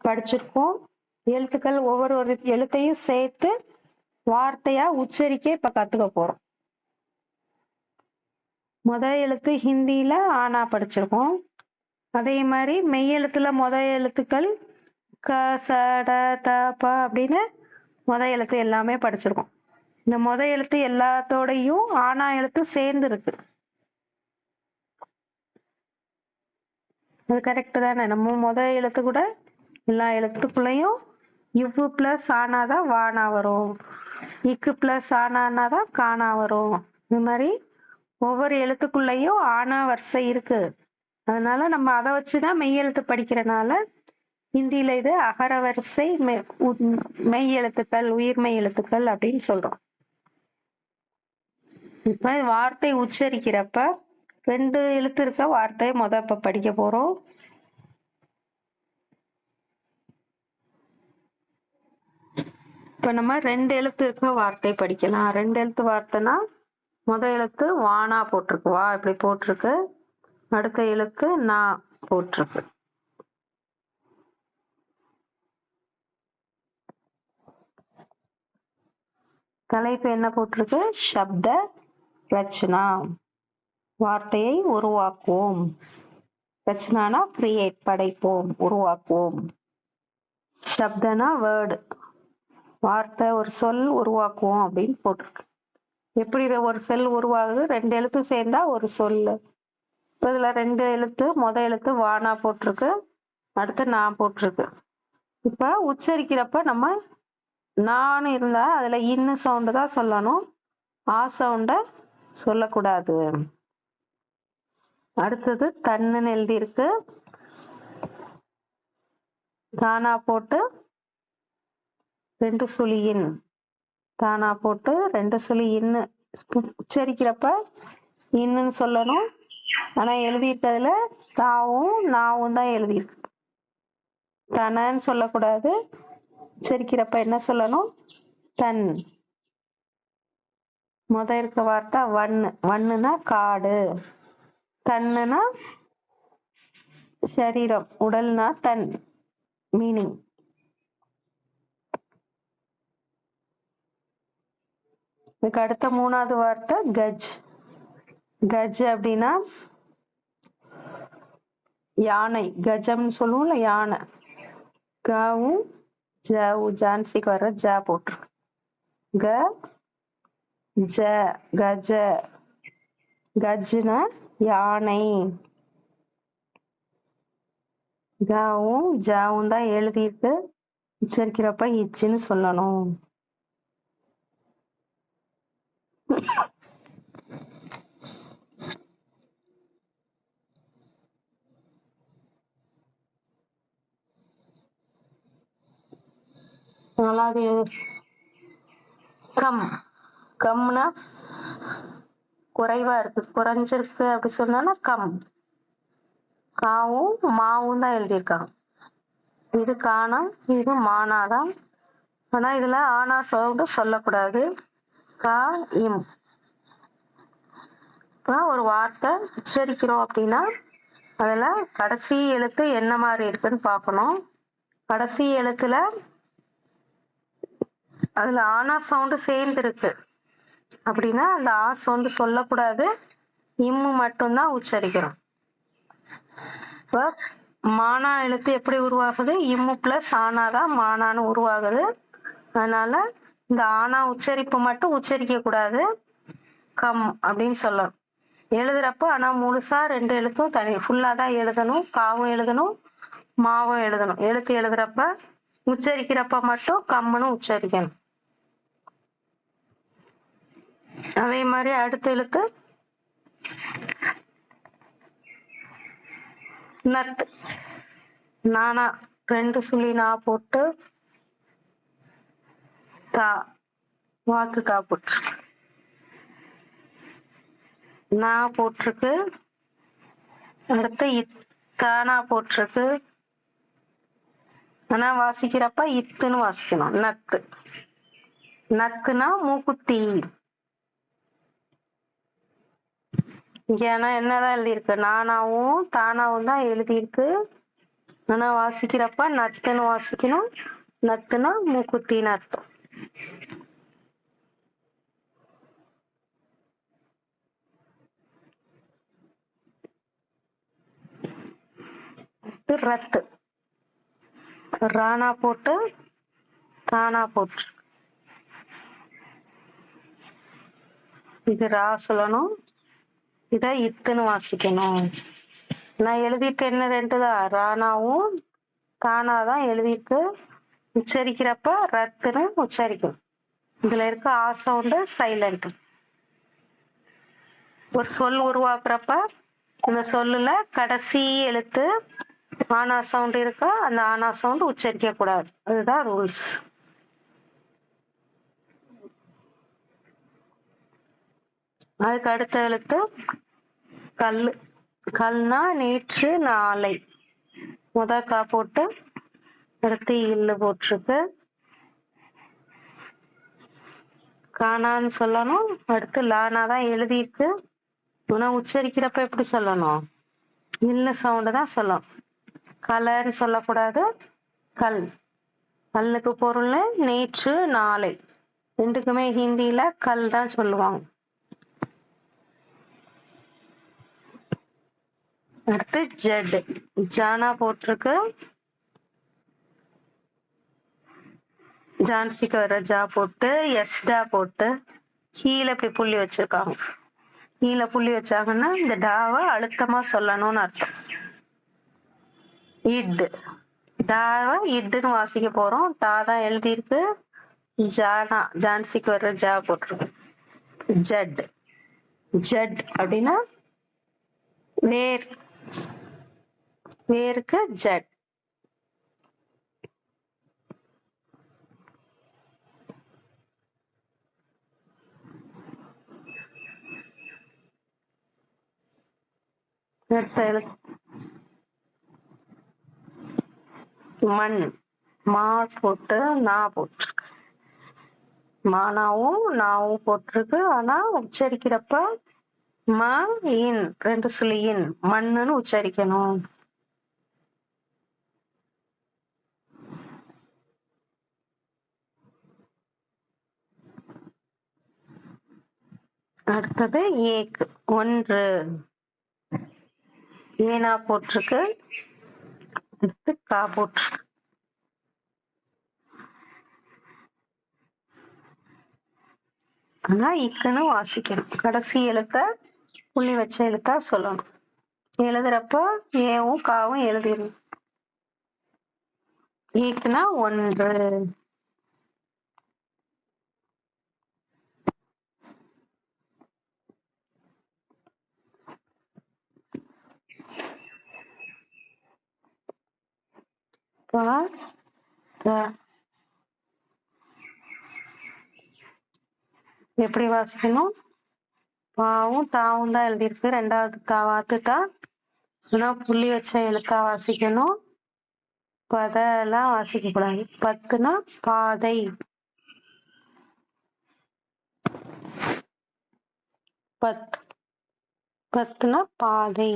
படிச்சிருக்கோம். எழுத்துக்கள் ஒவ்வொரு ஒரு எழுத்தையும் சேர்த்து வார்த்தையா உச்சரிக்க இப்ப கத்துக்க போறோம். முதல் எழுத்து ஹிந்தியில ஆனா படிச்சிருக்கோம். அதே மாதிரி மெய் எழுத்துல முதல் எழுத்துக்கள் க, ச, ட, த, ப அப்படின்னு முதல் எழுத்து எல்லாமே படிச்சிருக்கோம். இந்த முதல் எழுத்து எல்லாத்தோடையும் ஆனா எழுத்து சேர்ந்து இருக்கு. அது கரெக்ட் தானே? நம்ம முதல் எழுத்து கூட எல்லா எழுத்துக்குள்ளேயும் இவ்வு பிளஸ் ஆனாதான் வானா வரும், இக்கு பிளஸ் ஆனாதான் காணா வரும். இந்த மாதிரி ஒவ்வொரு எழுத்துக்குள்ளேயும் ஆனா வரிசை இருக்கு. அதனால நம்ம அதை வச்சுதான் மெய் எழுத்து படிக்கிறனால ஹிந்தியில இது அகர வரிசை மெய் எழுத்துக்கள், உயிர்மெய் எழுத்துக்கள் அப்படின்னு சொல்றோம். இப்ப வார்த்தை உச்சரிக்கிறப்ப 2 எழுத்து இருக்க வார்த்தையை இப்ப படிக்க போறோம். இப்ப நம்ம 2 எழுத்து இருக்க வார்த்தை படிக்கலாம். 2 எழுத்து வார்த்தைனா முதல் எழுத்து வானா போட்டிருக்கு, வா இப்படி போட்டிருக்கு. அடுத்த எழுத்து நா போட்டிருக்கு. தலைப்பு என்ன போட்டிருக்கு? சப்த ரச்சனா, வார்த்தையை உருவாக்குவோம். ரச்சனானா கிரியேட், படைப்போம், உருவாக்குவோம். சப்தனா வேர்டு, வார்த்தை ஒரு சொல் உருவாக்குவோம் அப்படின்னு போட்டிருக்கு. எப்படி ஒரு சொல் உருவாகுது? 2 எழுத்து சேர்ந்தா ஒரு சொல். இதுல 2 எழுத்து, முதல் எழுத்து வானா போட்டிருக்கு, அடுத்து நான் போட்டிருக்கு. இப்ப உச்சரிக்கிறப்ப நம்ம நான் இருந்தா அதுல இன்னு சவுண்டு தான் சொல்லணும், ஆ சவுண்ட சொல்லக்கூடாது. அடுத்தது தன்னுன்னு எழுதி இருக்கு, தானா போட்டு 2 சுழியின், தானா போட்டு 2 சுழி இன்னு. உச்சரிக்கிறப்ப இன்னுன்னு சொல்லணும். ஆனா எழுதியிருக்கிறதுல தாவும் நாவும் தான் எழுதியிருக்கு. தனன்னு சொல்லக்கூடாது. உச்சரிக்கிறப்ப என்ன சொல்லணும்? தன். முத இருக்க வார்த்தை வண்ணு, வண்ணுனா காடு, தன்னுனா சரீரம், உடல்னா தன் மீனிங். இதுக்கு அடுத்த 3வது வார்த்தை கஜ். கஜ் அப்படின்னா யானை, கஜம்னு சொல்லுவோம்ல யானை. காவும் ஜாவும் ஜான்சிக்கு வர்ற ஜா போட்டிருக்கு. க ஜ, கஜ. கஜ்னா யானை. காவும் ஜாவும் தான் எழுதியிருக்கு. உச்சரிக்கிறப்ப இச்சுன்னு சொல்லணும். நாலாவது கம். கம்னா குறைவா இருக்கு, குறைஞ்சிருக்கு அப்படி சொன்னா கம். காவும் மாவும் தான் எழுதியிருக்காங்க. இது காணா, இது மானாதான். ஆனா இதுல ஆனா சவுண்டு சொல்லக்கூடாது. கா இம். ஒரு வார்த்தை உச்சரிக்கிறோம் அப்படின்னா அதுல கடைசி எழுத்து என்ன மாதிரி இருக்குன்னு பார்க்கணும். கடைசி எழுத்துல அதுல ஆனா சவுண்டு சேர்ந்து இருக்கு அப்படின்னா அந்த ஆ சவுண்டு சொல்லக்கூடாது, இம்மு மட்டும்தான் உச்சரிக்கிறோம். இப்போ மானா எழுத்து எப்படி உருவாகுது? இம்மு பிளஸ் ஆனாதான் மானான்னு உருவாகுது. அதனால இந்த ஆனா உச்சரிப்பு மட்டும் உச்சரிக்க கூடாது, கம் அப்படின்னு சொல்லணும். எழுதுறப்போ ஆனா முழுசா 2 எழுத்தும் தனி ஃபுல்லா தான் எழுதணும். காவும் எழுதணும், மாவும் எழுதணும். எழுத்து எழுதுறப்ப உச்சரிக்கிறப்ப மட்டும் கம்முன்னு உச்சரிக்கணும். அதே மாதிரி அடுத்த எழுத்து நத். நானா 2 சுழி நா போட்டு தா, வாத்து தா போட்டிருக்கு. நான் போட்டிருக்கு, அடுத்து தானா போட்டிருக்கு. ஆனா வாசிக்கிறப்ப இத்துன்னு வாசிக்கணும். நத்து. நத்துனா மூக்குத்தி. இங்க ஆனா என்னதான் எழுதியிருக்கு? நானாவும் தானாவும் தான் எழுதியிருக்கு. ஆனா வாசிக்கிறப்ப நத்துன்னு வாசிக்கணும். நத்துனா மூக்குத்தின்னு அர்த்தம். ரத்து ராணா போட்டு தானா போட்டு இது ரா சொல்லணும். இத இத்துன்னு வாசிக்கணும். நான் எழுதிட்டு என்ன 2 தான் ராணாவும் தானாதான் எழுதிட்டு உச்சரிக்கிறப்ப ரத்துன்னு உச்சரிக்கும். இதுல இருக்க ஆ சவுண்டு சைலண்ட். ஒரு சொல் உருவாக்குறப்ப இந்த சொல்லுல கடைசி எழுத்து ஆனா சவுண்ட் இருக்கா, அந்த ஆனா சவுண்ட் உச்சரிக்க கூடாது. அதுதான் ரூல்ஸ். அதுக்கு அடுத்த எழுத்து கல். கல்னா நேற்று நாளை. கா போட்டு அடுத்து இல்லு போட்டிருக்கு. காணான்னு சொல்லணும். அடுத்து லானா தான் எழுதியிருக்கு. ஆனா உச்சரிக்கிறப்ப எப்படி சொல்லணும்? இல்ல சவுண்டு தான் சொல்லணும். கலன்னு சொல்லக்கூடாது. கல். கல்லுக்கு பொருள் நேற்று நாளை. ரெண்டுக்குமே ஹிந்தியில கல் தான் சொல்லுவாங்க. அடுத்து ஜட். ஜானா போட்டிருக்கு. ஜான்சிக்கு வர ஜா போட்டு எஸ்டா போட்டு கீழே இப்படி புள்ளி வச்சிருக்காங்க. கீழே புள்ளி வச்சாங்கன்னா இந்த டாவை அழுத்தமா சொல்லணும்னு அர்த்தம். இட். டாவை இட்டுன்னு வாசிக்க போறோம். டா தான் எழுதியிருக்கு. ஜானா ஜான்சிக்கு வர்ற ஜா போட்டிருக்கு. ஜட். ஜட் அப்படின்னா வேர். வேருக்கு ஜட். மண். மா போட்டு நா போட்டிருக்கு. மானாவும் நாவும் போட்டிருக்கு. ஆனா உச்சரிக்கிறப்ப ம இன் 2 சொல்லி இன் மண்ணுன்னு உச்சரிக்கணும். அடுத்தது ஏக்கு 1. ஏனா போட்டிருக்கு. அடுத்து கா போட்டிருக்கு. ஆனா இக்குன்னு வாசிக்கணும். கடைசி எழுத்த புள்ளி வச்ச எழுத்தா சொல்லணும். எழுதுறப்ப ஏவும் காவும் எழுதிடணும். ஈக்குனா 1. எப்படி வாசிக்கணும்? பாவும் தாவும் தான் எழுதியிருக்கு. 2வது தாவாத்து தான். ஆனா புள்ளி வச்ச எழுத்தா வாசிக்கணும். பதெல்லாம் வாசிக்க கூடாது. பத்துனா பாதை. பத்துனா பாதை.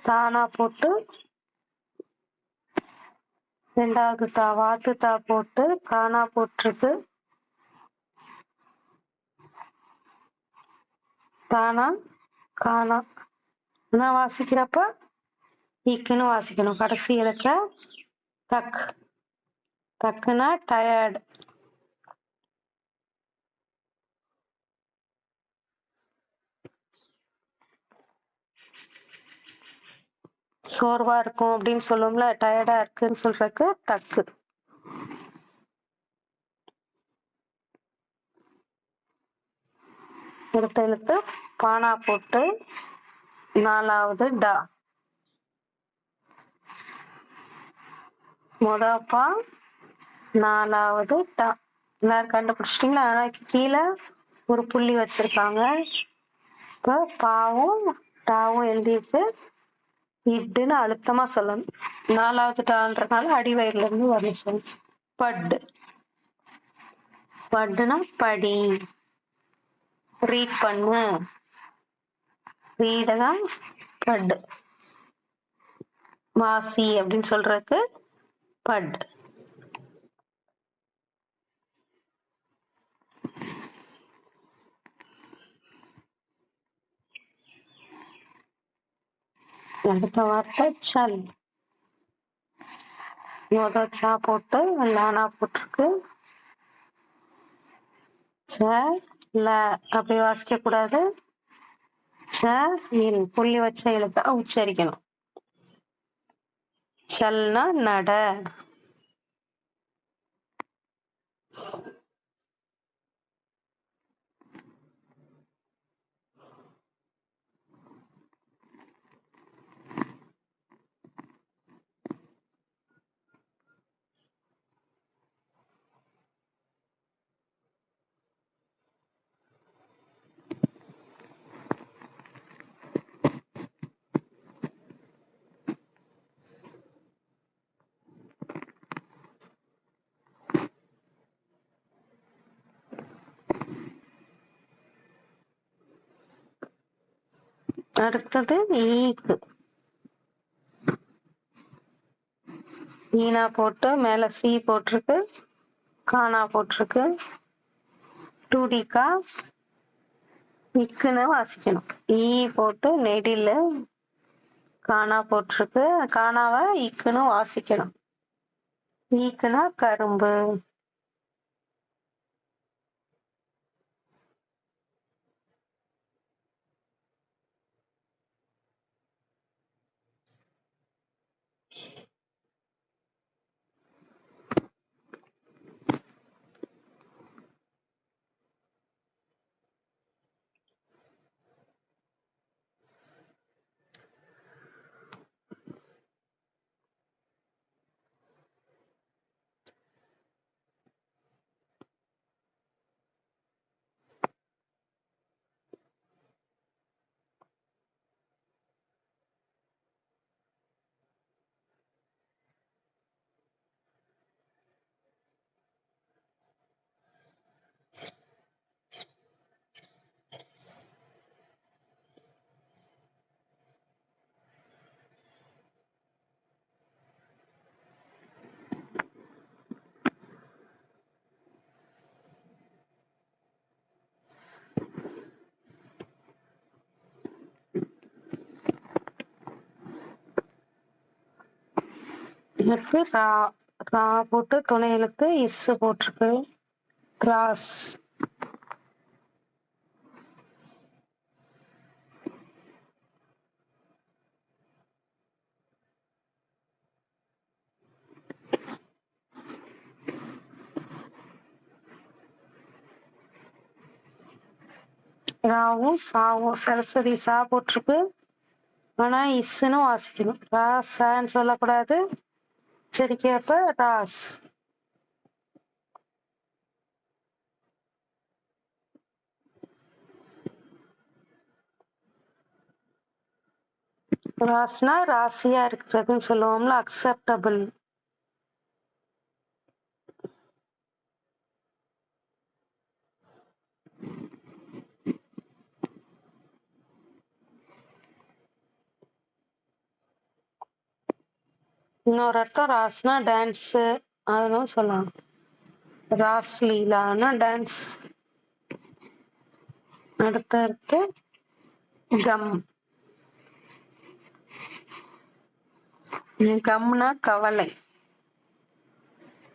தானா போட்டு 2வது தா வாத்து தா போட்டு கானா போட்டிருக்கு. தானா கானா. ஆனா வாசிக்கிறப்ப ஈக்குன்னு வாசிக்கணும். கடைசி எழுத்த தக். தக்குனா டயர்டு. சோர்வா இருக்கும் அப்படின்னு சொல்லுவோம்ல, டயர்டா இருக்குன்னு சொல்றதுக்கு தக்கு. அடுத்த எழுத்து பானா போட்டு 4வது டா. பா 4வது டா. எல்லாரும் கண்டுபிடிச்சிட்டீங்களா? ஆனா கீழே ஒரு புள்ளி வச்சிருக்காங்க. இப்போ பாவும் டாவும் எழுதிட்டு இட்டுன்னு அழுத்தமா சொல்லணும். 4வது டான்றனால அடிவயிறுல இருந்து வரணும் சொல்லணும். பட்டு. பட்டுனா படி, ரீட் பண்ணு, ரீட தான் பட், வாசி அப்படின்னு சொல்றதுக்கு பட். அடுத்த வார்த்தை சல். முதல் சா போட்டு லானா போட்டிருக்கு. ச ல அப்படி வாசிக்க கூடாது. ச இல் புள்ளி வச்ச எழுத்தா உச்சரிக்கணும். சல்னா நட. அடுத்தது ஈக்கு. ஈனா போட்டு மேல சி போட்டிருக்கு, கானா போட்டிருக்கு. டூடிக்கா இக்குன்னு வாசிக்கணும். ஈ போட்டு நெடில கானா போட்டிருக்கு. கானாவை இக்குன்னு வாசிக்கணும். ஈக்குனா கரும்பு. அடுத்து ரா. ரா போட்டு துணை எழுத்து இஸ் போட்டிருக்கு. ராஸ். ராவும் சாவும் சரஸ்வதி சா போட்டிருக்கு. ஆனா இஸ்ன்னு வாசிக்கணும். ராசான்னு சொல்லக்கூடாது. சரிக்கப்ப ராஸ். ராஸ்னா ராசியா இருக்கிறதுன்னு சொல்லுவோம்ல, அக்செப்டபிள். இன்னொரு அர்த்தம் ராஸ்னா டான்ஸ், அதுவும் சொல்லலாம். ராஸ் லீலானா டான்ஸ். அடுத்த அர்த்தம் கம். கம்னா கவலை.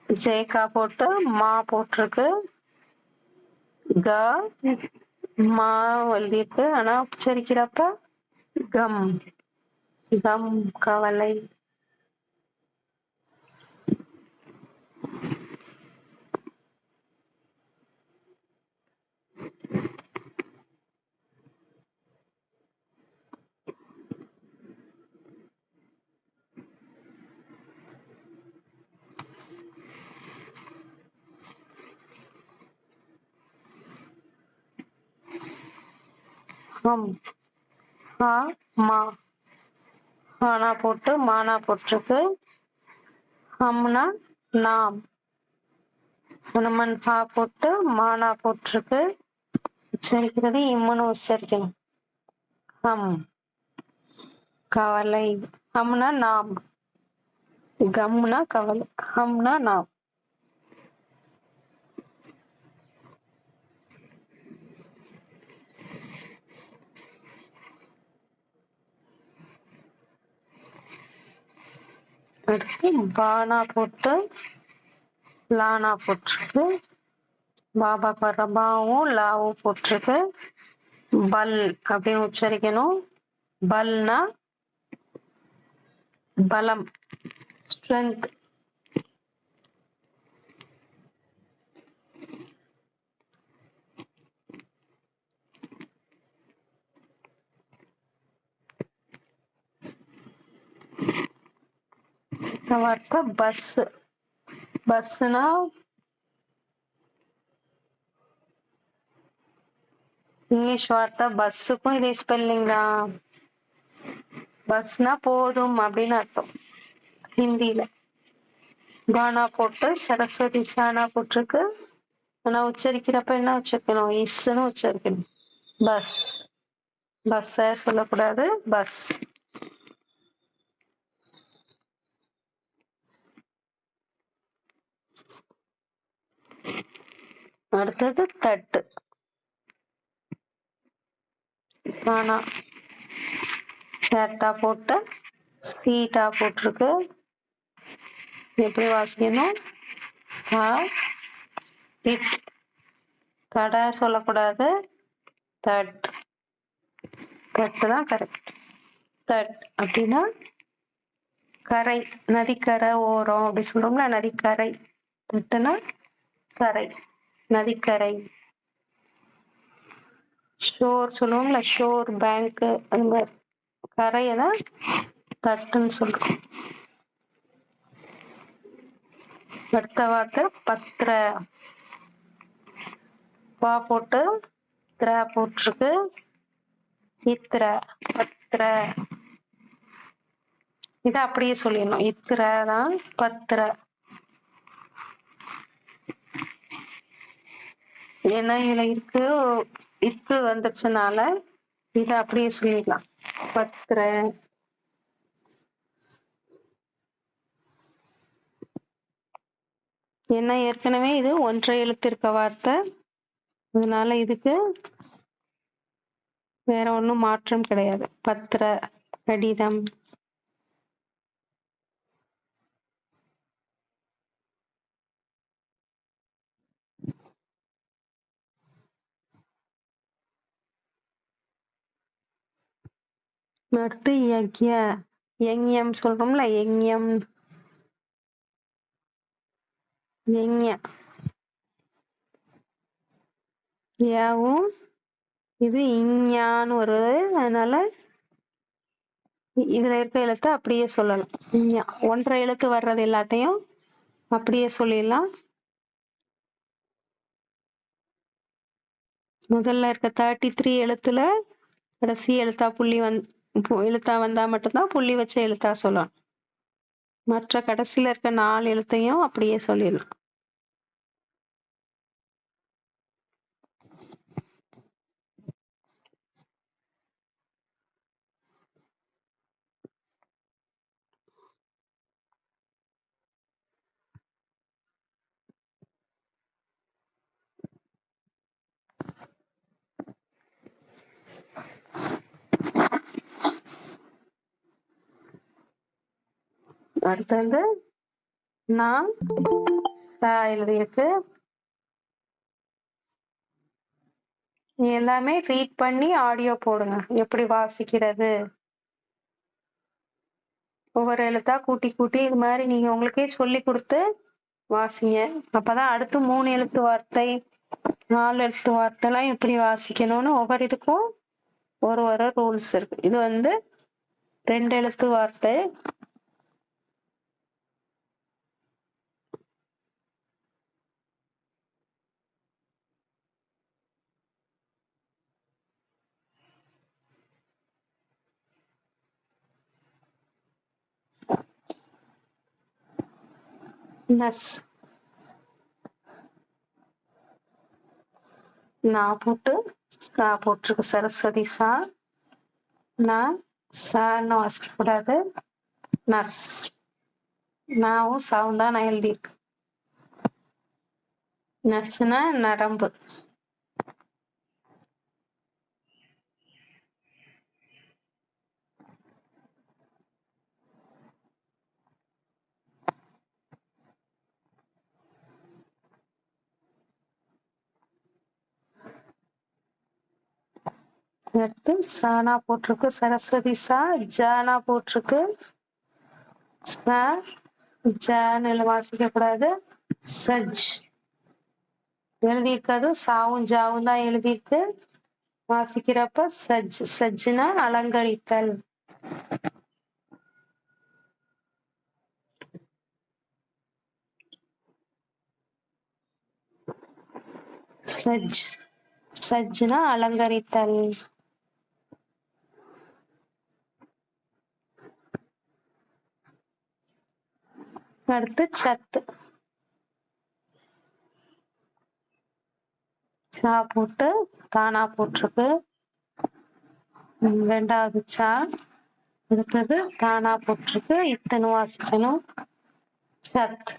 ஜேகா போட்டு மா போட்டிருக்கு. க மா எழுதியிருக்கு. ஆனா உச்சரிக்கிறப்ப கம். கம் கவலை. ஹம் ஹா மா. ஹானா போட்டு மானா போட்டிருக்கு. ஹம்னா நாம். ஹனுமன் ஹா போட்டு மானா போட்டிருக்கு. உச்சரிக்கிறது இம்முன்னு உச்சரிக்கணும். ஹம் கவலை. ஹம்னா நாம், கம்னா கவலை, ஹம்னா நாம். அடுத்து பானா போட்டு லானா போட்டிருக்கு. பாபாக்கு வர்ற பாவும் லாவும் போட்டிருக்கு. பல் அப்படின்னு உச்சரிக்கணும். பல்னா பலம், ஸ்ட்ரென்த். வார்த்தை பஸ். பஸ்னா இங்கிலீஷ் வார்த்தை பஸ்ஸுக்கும் இதே ஸ்பெல்லிங் தான். பஸ்னா போதும் அப்படின்னு அர்த்தம் ஹிந்தியில. கானா போட்டு சரஸ்வதி சானா போட்டிருக்கு. ஆனா உச்சரிக்கிறப்ப என்ன உச்சரிக்கணும்? இஸ்ன்னு உச்சரிக்கணும். பஸ். பஸ்ஸ சொல்லக்கூடாது, பஸ். அடுத்தது தட்டு. ஆனா சேட்டா போட்டு சீட்டா போட்டிருக்கு. எப்படி வாசிக்கணும்? இட். தட சொல்லக்கூடாது, தட். தட்டு தான் கரெக்ட். தட் அப்படின்னா கரை, நதிக்கரை ஓரம் அப்படி சொல்றோம்ல, நதிக்கரை. தட்டுனா கரை, நதிக்கரை. ஷோர் சொல்லுவோம்ல, ஷோர் பேங்க், அந்த மாதிரி கரையை தான் தட்டுன்னு சொல்றோம். அடுத்த வார்த்தை பத்திர. பா போட்டு திர போட்டிருக்கு. இத்திர, பத்திர. இதை அப்படியே சொல்லிடணும். இத்திர தான் பத்திர. ஏன்னா இதுல இருக்கு இத்து வந்துருச்சுனால இதை அப்படியே சொல்லிடலாம், பத்திர. ஏன்னா ஏற்கனவே இது ஒன்றை எழுத்து இருக்க வார்த்தை, அதனால இதுக்கு வேற ஒன்றும் மாற்றம் கிடையாது. பத்திர, கடிதம். அடுத்து யக்ய. யங்யம் சொல்றோம்ல, யங்யம், யங்ய. யாவும் இது இஞ்ஞான்னு வருது, அதனால இதுல இருக்க எழுத்து அப்படியே சொல்லலாம். இஞ்ஞா. ஒன்றை எழுத்து வர்றது எல்லாத்தையும் அப்படியே சொல்லிடலாம். முதல்ல இருக்க 33 எழுத்துல கடைசி எழுத்தா புள்ளி எழுத்தா வந்தா மட்டும்தான் புள்ளி வச்ச எழுத்தா சொல்லலாம். மற்ற கடைசியில இருக்க 4 எழுத்தையும் அப்படியே சொல்லிடலாம். அடுத்தது நான் எழுதியிருக்கு. எல்லாமே ரீட் பண்ணி ஆடியோ போடுங்க, எப்படி வாசிக்கிறது. ஒவ்வொரு எழுத்தா கூட்டி கூட்டி இது மாதிரி நீங்க உங்களுக்கே சொல்லி கொடுத்து வாசிங்க. அப்பதான் அடுத்து 3 எழுத்து வார்த்தை 4 எழுத்து வார்த்தை எல்லாம் எப்படி வாசிக்கணும்னு ஒவ்வொரு இதுக்கும் ஒரு ரூல்ஸ் இருக்கு. இது 2 எழுத்து வார்த்தை. நஸ். நான் போட்டு சா போட்டிருக்கு சரஸ்வதி சா. நான் சான்னு வாசிக்க கூடாது. நஸ். நாவும் சாவும் தான் நான் எழுதியிருக்கேன். நஸ்னா நரம்பு. அடுத்து சானா போட்டிருக்கு சரஸ்வதி சா. ஜானா போட்டிருக்கு. ச ஜான்னு வாசிக்க கூடாது. சஜ் எழுதியிருக்காது. சாவும் ஜாவும் தான் எழுதியிருக்கு. வாசிக்கிறப்ப சஜ். சஜ்னா அலங்கரித்தல். சஜ். சஜ்னா அலங்கரித்தல். அடுத்து சத்து. சா போட்டு தானா போட்டிருக்கு. ரெண்டாவது சா. அடுத்தது தானா போட்டிருக்கு. இத்தனை வாசிக்கணும். சத்.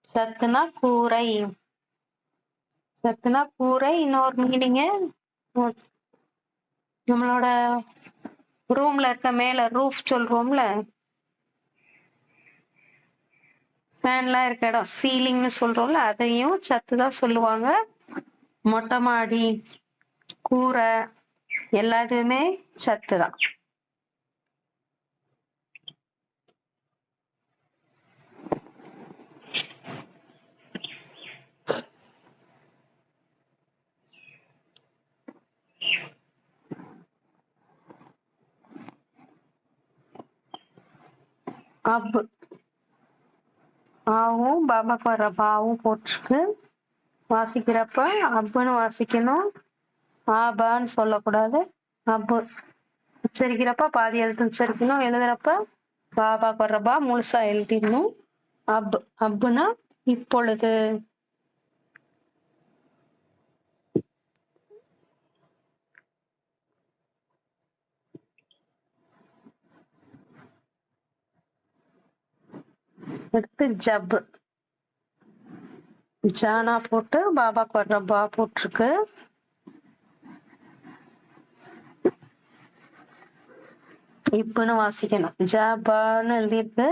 சத்துனா கூரை. சத்துனா கூரை. இன்னொரு மீனிங்க நம்மளோட ரூம்ல இருக்க மேல ரூஃப் சொல்றோம்ல, ஃபேன்லாம் இருக்க இடம் சீலிங்னு சொல்றோம்ல, அதையும் சத்து தான் சொல்லுவாங்க. மொட்டை மாடி, கூரை எல்லாத்துக்குமே சத்து தான். அப். ஆவும் பாபாக்கு வர்ற பாவும் போட்டிருக்கு. வாசிக்கிறப்ப அப்புன்னு வாசிக்கணும். ஆபான்னு சொல்லக்கூடாது. அப்பு. உச்சரிக்கிறப்ப பாதி எழுத்து உச்சரிக்கணும். எழுதுறப்ப பாபாக்கு வர்ற பா முழுசா எழுதிடணும். அப். அப்புனா இப்பொழுது. அடுத்து ஜப். ஜானா போட்டு பாபாக்கு வர்ற பா போட்டிருக்கு. இப்பன்னு வாசிக்கணும். ஜபான்னு எழுதியிருக்கு.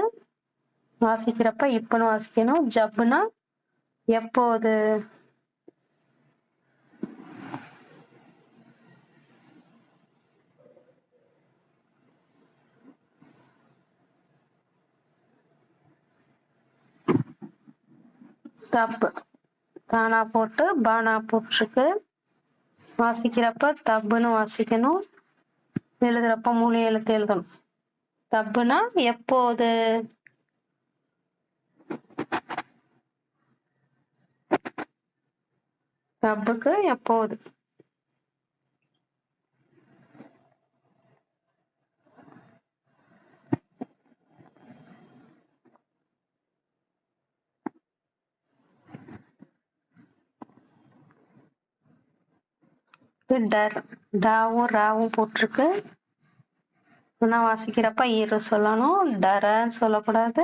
வாசிக்கிறப்ப இப்பன்னு வாசிக்கணும். ஜப்புனா எப்போது. தப்பு. தானா போட்டு பானா போட்டிருக்கு. வாசிக்கிறப்ப தப்புன்னு வாசிக்கணும். எழுதுறப்ப முழு எழுத்து எழுதணும். தப்புனா எப்போது. தப்புக்கு எப்போது. டர். தாவும் ராவும் போட்டிருக்கு. நான் வாசிக்கிறப்ப இரு சொல்லணும். டரன்னு சொல்லக்கூடாது.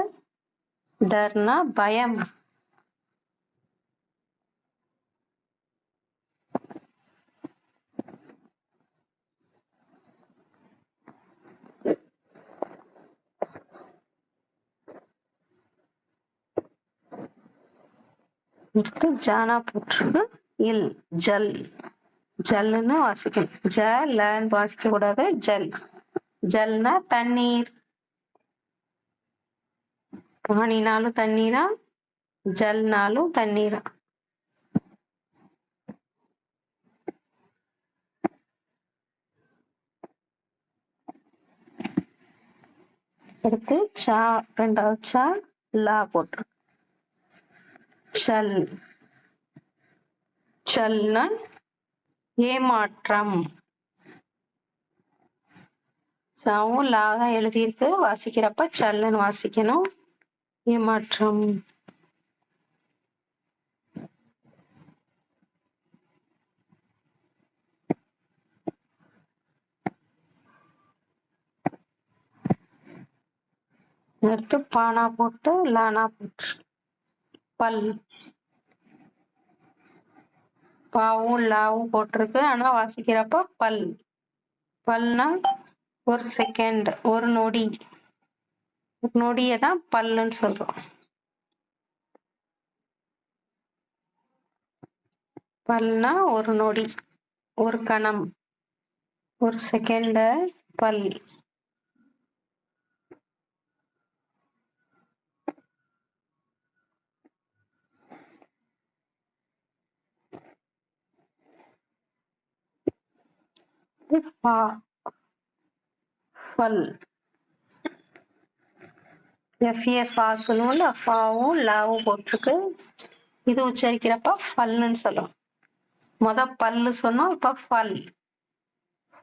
டர்னா பயம். அடுத்து ஜானா போட்டிருக்கு. இல். ஜல். ஜல்லுன்னு வாசிக்கணும். ஜன்னு வாசிக்க கூடாது. ஜல். ஜல்னா தண்ணீர். பானினாலும் தண்ணீரா, ஜல்னாலும் தண்ணீரா. அடுத்து சா. ரெண்டாவது சா. லா போட்டிருக்கு. சல். சல்னா ஏமாற்றம். சாவும் லா தான் எழுதியிருக்கு. வாசிக்கிறப்ப சல்லுன்னு வாசிக்கணும். ஏமாற்றம். அடுத்து பானா போட்டு லானா போட்டு பல். பாவும் லாவும் போட்டிருக்கு, ஆனா வாசிக்கிறப்ப பல். பல்னா ஒரு செகண்ட், ஒரு நொடி. நொடியை தான் பல்லுன்னு சொல்றோம். பல்னா ஒரு நொடி, ஒரு கணம், ஒரு செகண்ட். பல். பல். எஃப்ஏ சொல்லுவோம்ல, ஃபாவும் லாவும் போட்டிருக்கு. இது உச்சரிக்கிறப்ப பல்லுன்னு சொல்லுவோம். பல்லு சொன்னோம், இப்ப பல்.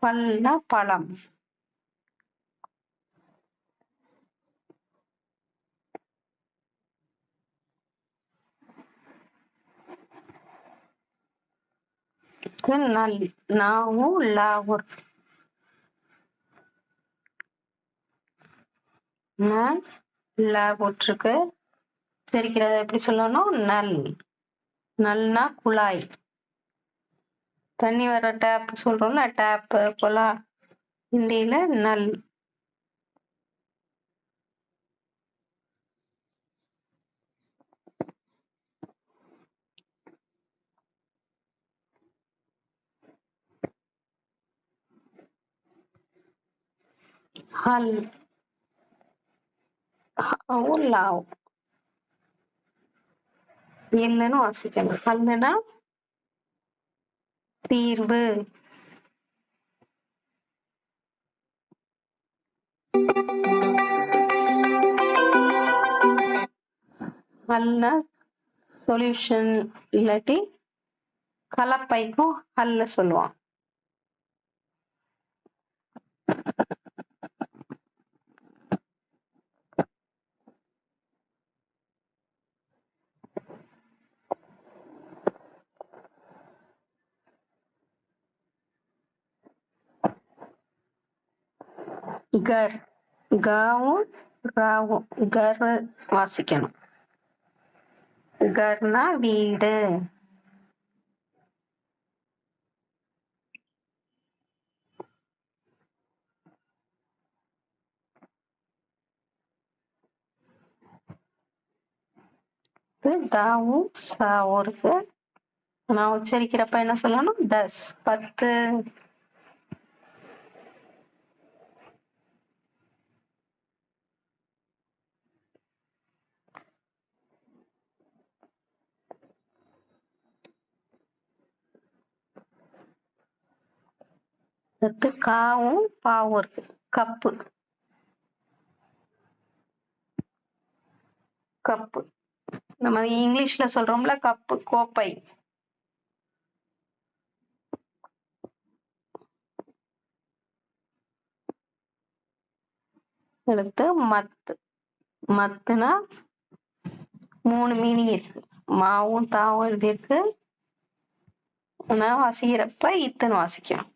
பல்னா பழம். நல். நாவும் லாவும். லா போட்டிருக்கு. உச்சரிக்கிறத எப்படி சொல்லணும்? நல். நல்னா குழாய். தண்ணி வர டேப் சொல்றோம்ல, டேப் குழா. ஹிந்தியில நல். ஹல். ஹவும் லாவும். இல்லைன்னு வாசிக்கணும். ஹல்லுனா தீர்வு. ஹல்னா சொல்யூஷன், இல்லாட்டி கலப்பைக்கும் ஹல்ல சொல்லுவான். கர். காவும் ராவும் கர் வாசிக்கணும். கர்னா வீடு. தாவும் சாவும் இருக்கு. நான் உச்சரிக்கிறப்ப என்ன சொல்லணும்? 10, 10. அடுத்து காவும் பாவும் இருக்கு. கப்பு. கப்பு. நம்ம இங்கிலீஷ்ல சொல்றோம்ல, கப்பு, கோப்பை. அடுத்து மத்து. மத்துனா 3 மீனிங் இருக்கு. மாவும் தாவும் எழுதியிருக்கு. நான் வாசிக்கிறப்ப இத்தனை வாசிக்கணும்.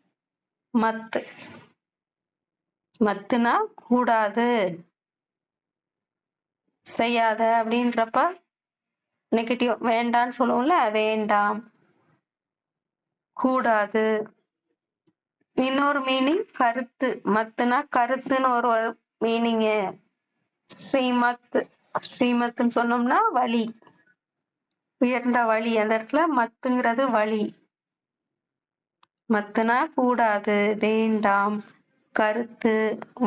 மத்து. மத்துனா கூடாது, செய்யாத அப்படின்றப்ப நெகட்டிவ். வேண்டான்னு சொல்லுவோம்ல, வேண்டாம், கூடாது. இன்னொரு மீனிங் கருத்து. மத்துனா கருத்துன்னு ஒரு மீனிங்கு. ஸ்ரீமத். ஸ்ரீமத்ன்னு சொன்னோம்னா வழி, உயர்ந்த வழி. அந்த இடத்துல மத்துங்கிறது வழி. மத்துனா கூடாது, வேண்டாம், கருத்து,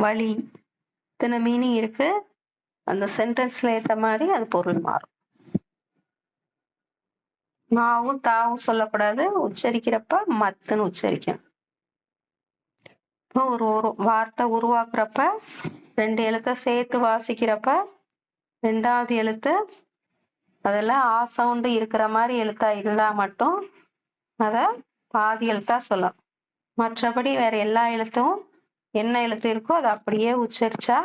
வழி. இத்தனை மீனிங் இருக்கு. அந்த சென்டென்ஸ்ல ஏற்ற மாதிரி அது பொருள் மாறும். நாவும் தாவும் சொல்லக்கூடாது. உச்சரிக்கிறப்ப மத்துன்னு உச்சரிக்கணும். இப்போ ஒரு ஒரு வார்த்தை உருவாக்குறப்ப 2 எழுத்தை சேர்த்து வாசிக்கிறப்ப 2வது எழுத்து அதெல்லாம் ஆ சவுண்டு இருக்கிற மாதிரி எழுத்தா இருந்தா மட்டும் அதை பாதி எழுத்தா சொல்லணும். மற்றபடி வேற எல்லா எழுத்தும் என்ன எழுத்து இருக்கோ அதை அப்படியே உச்சரிச்சா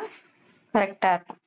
கரெக்டா இருக்கும்.